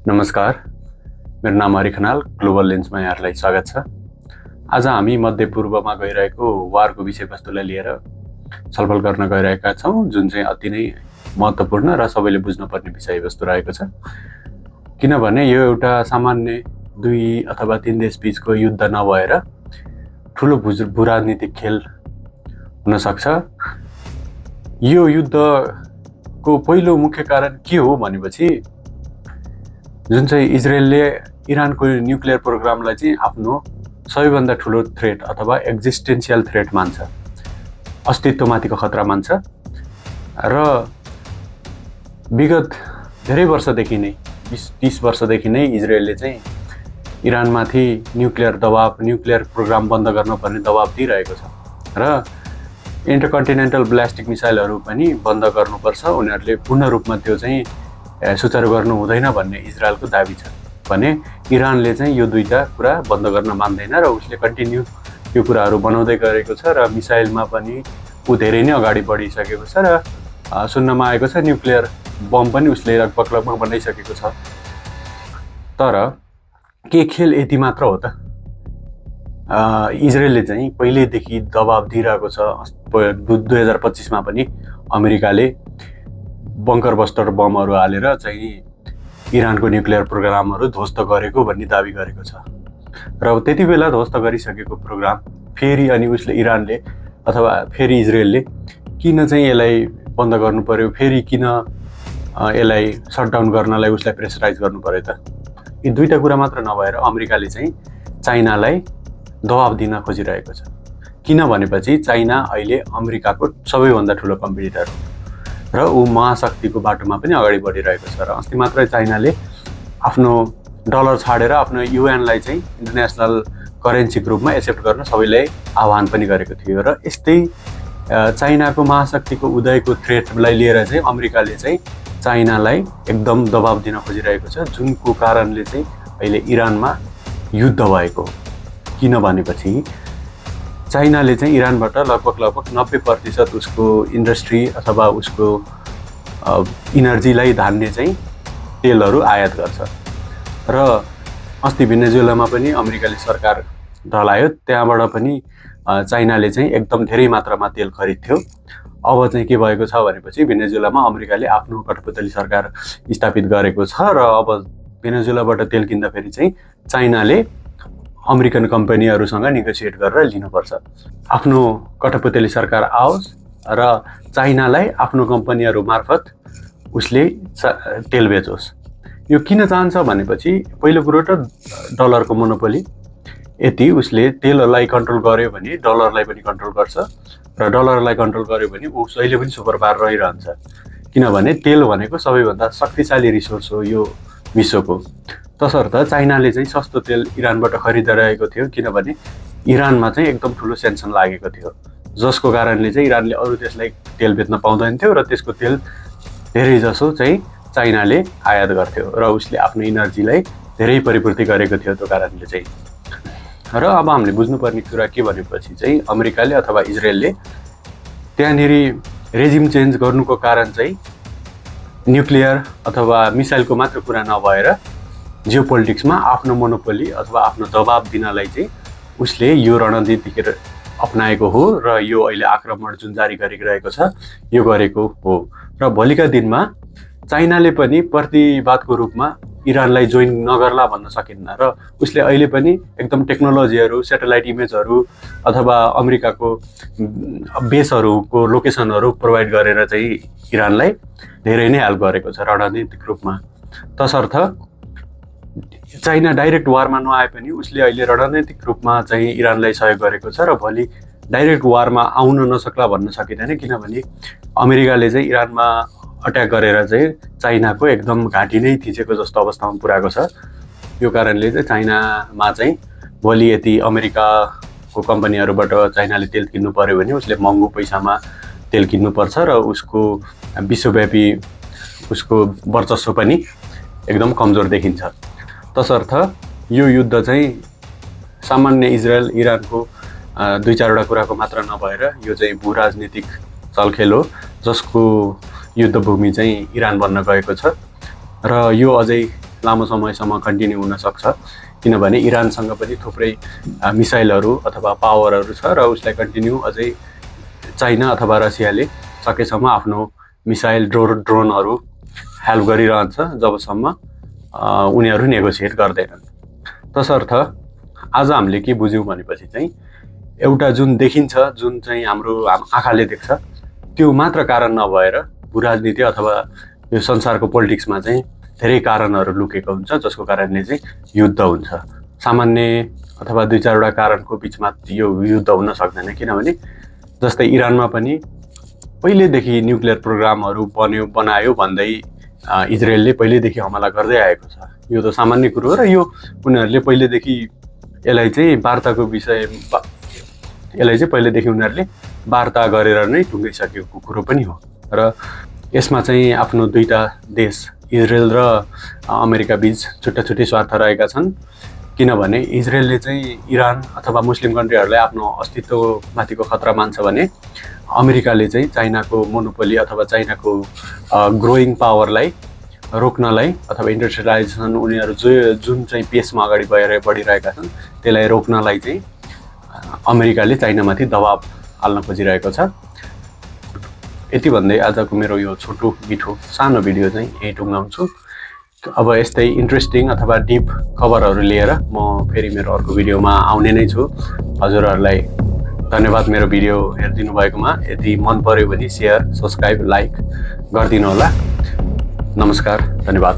नमस्कार, मेरो नाम हरि खनाल, ग्लोबल लेन्समा यहाँहरूलाई स्वागत छ। आज हामी मध्यपूर्वमा गइरहेको वारको विषयवस्तुलाई लिएर छलफल गर्न गइरहेका छौँ, जुन चाहिँ अति नै महत्त्वपूर्ण र सबैले बुझ्नुपर्ने विषयवस्तु रहेको छ। किनभने यो एउटा सामान्य 2 अथवा 3 देशबीचको युद्ध नभएर ठुलो भूराजनीतिक खेल हुन सक्छ। यो युद्धको पहिलो मुख्य कारण के हो भनेपछि जुन चाहिँ इजरायलले इरानको न्युक्लियर प्रोग्रामलाई चाहिँ आफ्नो सबैभन्दा ठुलो थ्रेट अथवा एक्जिस्टेन्सियल थ्रेट मान्छ, अस्तित्वमाथिको खतरा मान्छ। र विगत धेरै वर्षदेखि नै 20-30 वर्षदेखि नै इजरायलले चाहिँ इरानमाथि न्युक्लियर प्रोग्राम बन्द गर्नुपर्ने दबाब दिइरहेको छ र इन्टरकन्टिनेन्टल ब्यालिस्टिक मिसाइलहरू पनि बन्द गर्नुपर्छ, उनीहरूले पूर्ण रूपमा त्यो चाहिँ सुचारू गर्नु हुँदैन भन्ने इजरायलको दाबी छ भने इरानले चाहिँ यो दुईटा कुरा बन्द गर्न मान्दैन र उसले कन्टिन्यू यो कुराहरू बनाउँदै गरेको छ र मिसाइलमा पनि ऊ धेरै नै अगाडि बढिसकेको छ र सुन्नमा आएको छ न्युक्लियर बम पनि उसले लगभग बनाइसकेको छ। तर के खेल यति मात्र हो त? इजरायलले चाहिँ पहिल्यैदेखि दबाब दिइरहेको छ। 2025 मा पनि अमेरिकाले बङ्कर बस्टर बमहरू हालेर चाहिँ इरानको न्युक्लियर प्रोग्रामहरू ध्वस्त गरेको भन्ने दाबी गरेको छ र त्यति बेला ध्वस्त गरिसकेको प्रोग्राम फेरि अनि उसले इरानले अथवा फेरि इजरायलले किन चाहिँ यसलाई बन्द गर्नु पर्यो, फेरि किन यसलाई सटडाउन गर्नलाई उसलाई प्रेसराइज गर्नु पर्यो त? यी दुईटा कुरा मात्र नभएर अमेरिकाले चाहिँ चाइनालाई दबाब दिन खोजिरहेको छ। किन भनेपछि चाइना अहिले अमेरिकाको सबैभन्दा ठुलो कम्पिटिटर हो र ऊ महाशक्तिको बाटोमा पनि अगाडि बढिरहेको छ। र अस्ति मात्रै चाइनाले आफ्नो डलर छाडेर आफ्नो युएनलाई चाहिँ इन्टरनेसनल करेन्सीको रूपमा एक्सेप्ट गर्न सबैलाई आह्वान पनि गरेको थियो। र यस्तै चाइनाको महाशक्तिको उदयको थ्रेटलाई लिएर चाहिँ अमेरिकाले चाहिँ चाइनालाई एकदम दबाब दिन खोजिरहेको छ, जुनको कारणले चाहिँ अहिले इरानमा युद्ध भएको हो। किन भनेपछि चाइनाले चाहिँ इरानबाट लगभग 90% उसको इन्डस्ट्री अथवा उसको इनर्जीलाई धान्ने चाहिँ तेलहरू आयात गर्छ। र अस्ति भेनेजुएलामा पनि अमेरिकाले सरकार ढलायो, त्यहाँबाट पनि चाइनाले चाहिँ एकदम धेरै मात्रामा तेल खरिदथ्यो। अब चाहिँ के भएको छ भनेपछि भेनेजुएलामा अमेरिकाले आफ्नो कठपुतली सरकार स्थापित गरेको छ र अब भेनेजुएलाबाट तेल किन्दाखेरि चाहिँ चाइनाले अमेरिकन कम्पनीहरूसँग नेगोसिएट गरेर लिनुपर्छ। आफ्नो कठपुतली सरकार आओस् र चाइनालाई आफ्नो कम्पनीहरू मार्फत उसले तेल बेचोस्। यो किन चाहन्छ भनेपछि पहिलो कुरो त डलरको मोनोपोली। यदि उसले तेललाई कन्ट्रोल गर्यो भने डलरलाई पनि कन्ट्रोल गर्छ र डलरलाई कन्ट्रोल गर्यो भने ऊ जहिले पनि सुपर पावर रहिरहन्छ। किनभने तेल भनेको सबैभन्दा शक्तिशाली रिसोर्स हो यो विश्वको। तसर्थ चाइनाले चाहिँ सस्तो तेल इरानबाट खरिदिरहेको थियो, किनभने इरानमा चाहिँ एकदम ठुलो सेन्सन लागेको थियो, जसको कारणले चाहिँ इरानले अरू देशलाई तेल बेच्न पाउँदैन थियो र त्यसको तेल धेरै जसो चाहिँ चाइनाले आयात गर्थ्यो र उसले आफ्नो इनर्जीलाई धेरै परिपूर्ति गरेको थियो त्यो कारणले चाहिँ। र अब हामीले बुझ्नुपर्ने कुरा के भनेपछि चाहिँ अमेरिकाले अथवा इजरायलले त्यहाँनेरि रेजिम चेन्ज गर्नुको कारण चाहिँ न्युक्लियर अथवा मिसाइलको मात्र कुरा नभएर जियोपोलिटिक्समा आफ्नो मोनोपोली अथवा आफ्नो दबाब दिनलाई चाहिँ उसले यो रणनीति अपनाएको हो र यो अहिले आक्रमण जुन जारी गरिरहेको छ यो गरेको हो। र भोलिका दिनमा चाइनाले पनि प्रतिवादको रूपमा इरानलाई जोइन नगर्ला भन्न सकिन्न र उसले अहिले पनि एकदम टेक्नोलोजीहरू, सेटेलाइट इमेजहरू अथवा अमेरिकाको बेसहरूको लोकेसनहरू प्रोभाइड गरेर चाहिँ इरानलाई धेरै नै हेल्प गरेको छ रणनीतिक रूपमा। तसर्थ चाइना डाइरेक्ट वारमा नआए पनि उसले अहिले रणनीतिक रूपमा चाहिँ इरानलाई सहयोग गरेको छ र भोलि डाइरेक्ट वारमा आउन नसक्ला भन्न सकिँदैन, किनभने अमेरिकाले चाहिँ इरानमा अट्याक गरेर चाहिँ चाइनाको एकदम घाँटी नै थिचेको जस्तो अवस्थामा पुर्याएको छ। यो कारणले चाहिँ चाइनामा चाहिँ भोलि यदि अमेरिकाको कम्पनीहरूबाट चाइनाले तेल किन्नु पर्यो भने उसले महँगो पैसामा तेल किन्नुपर्छ र उसको विश्वव्यापी उसको वर्चस्व पनि एकदम कमजोर देखिन्छ। तसर्थ यो युद्ध चाहिँ सामान्य इजरायल इरानको 2-4वटा कुराको मात्र नभएर यो चाहिँ भूराजनीतिक चलखेल हो, जसको युद्धभूमि चाहिँ इरान बन्न गएको छ र यो अझै लामो समयसम्म कन्टिन्यू हुन सक्छ, किनभने इरानसँग पनि थुप्रै मिसाइलहरू अथवा पावरहरू छ र उसलाई कन्टिन्यू अझै चाइना अथवा रसियाले सकेसम्म आफ्नो मिसाइल ड्रोनहरू हेल्प गरिरहन्छ जबसम्म उनीहरू नेगोसिएट गर्दैनन्। तसर्थ आज हामीले के बुझ्यौँ भनेपछि चाहिँ एउटा जुन देखिन्छ, जुन चाहिँ हाम्रो आँखाले देख्छ, त्यो मात्र कारण नभएर भूराजनीति अथवा यो संसारको पोलिटिक्समा चाहिँ धेरै कारणहरू लुकेको हुन्छ, जसको कारणले चाहिँ युद्ध हुन्छ। सामान्य अथवा 2-4वटा कारणको बिचमा यो युद्ध हुन सक्दैन, किनभने जस्तै इरानमा पनि पहिलेदेखि न्युक्लियर प्रोग्रामहरू बनायो भन्दै इजरायलले पहिलेदेखि हमला गर्दै आएको छ। यो त सामान्य कुरो हो र यो उनीहरूले पहिलेदेखि यसलाई चाहिँ पहिलेदेखि उनीहरूले वार्ता गरेर नै टुङ्गिसकेको कुरो पनि हो। र यसमा चाहिँ आफ्नो दुईटा देश इजरायल र अमेरिका बीच छुट्टै स्वार्थ रहेका छन्, किनभने इजरायलले चाहिँ इरान अथवा मुस्लिम कन्ट्रीहरूलाई आफ्नो अस्तित्वमाथिको खतरा मान्छ भने अमेरिकाले चाहिँ चाइनाको मोनोपोली अथवा चाइनाको ग्रोइङ पावरलाई रोक्नलाई अथवा इन्डस्ट्रियलाइजेसन उनीहरू जुन चाहिँ पेसमा अगाडि बढिरहेका छन् त्यसलाई रोक्नलाई चाहिँ अमेरिकाले चाइनामाथि दबाब हाल्न खोजिरहेको छ। यति भन्दै आजको मेरो यो छोटो मिठो सानो भिडियो चाहिँ यही टुङ्गाउँछु। अब यस्तै इन्ट्रेस्टिङ अथवा डिप खबरहरू लिएर म फेरि मेरो अर्को भिडियोमा आउने नै छु। हजुरहरूलाई धन्यवाद मेरो भिडियो हेरिदिनु भएकोमा। यदि मन पर्यो भने सेयर, सब्सक्राइब, लाइक गरिदिनु होला। नमस्कार, धन्यवाद।